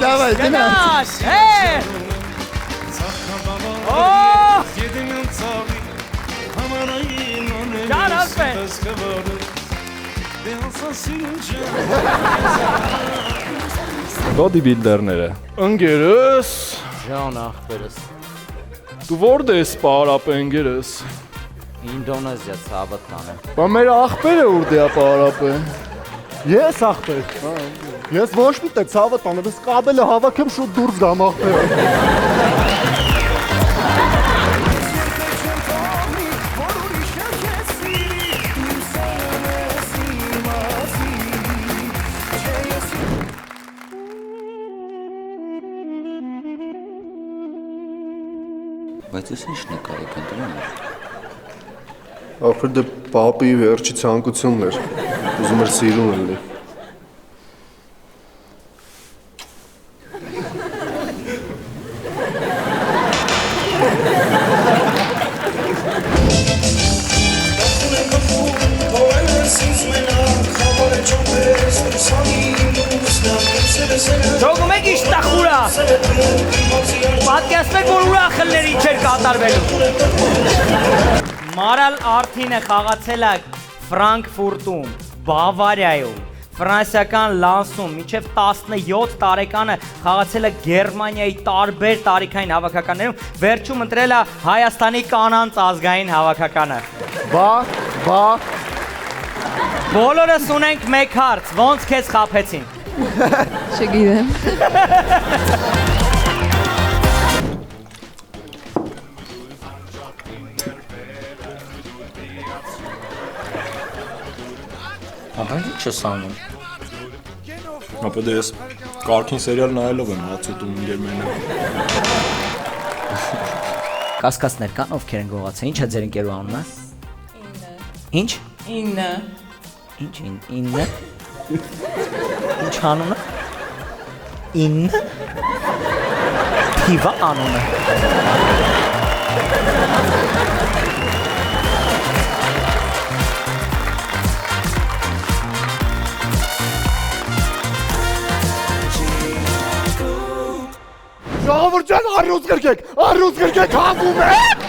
Давай, գնաց։ Բոդիբիլդերները։ Ընկերս, Ջան ախպերս, դու որտե ես պարապ ընկերս։ Ինդոնեզիա ցավտան է։ Բա մեր ախպերը ուր դեա պարապը։ Ես ախպեր։ Ես ոչ միտեղ ցավը տանը, ես կաբելը հավաքեմ շուտ դուրս գամ ախպերը։ Բայց ես ինչ նկարեք ընտրում էր։ Ախպեր դե պապի վերջի ցանկությունն էր։ Ուզում էր սիրուն լինի։ Թողում եք իշտախուրա, պատկասնեք, որ ուրախլների չեր կատարվելու։ Մարալ Արթինը խաղացել է Ֆրանկֆուրտում, Բավարիայում, ֆրանսիական Լանսում, մինչև 17 տարեկանը խաղացել է Գերմանիայի տարբեր տարիքային հավաքականներում, վերջում ընտրել է Հայաստանի կանանց ազգային հավաքականը։ Բա Բոլորս ունենք մեկ հարց, ոնց քեզ խաբեցին։ Չգիտեմ։ Ահա ինչ ես անում։ Ապա դե ես կարքին սերիալ նայելով եմ հացուտում ընկերներն։ Կասկածներ կան, ովքեր են գողացել, ինչ է ձեր ընկերու անունը։ Ինչ։ 9 Ինչ 9։ Ինչ անունը։ 9։ Թիվա անունը։ Ժողովուրդ ջան, առյուծ գրկեք, հավում եք։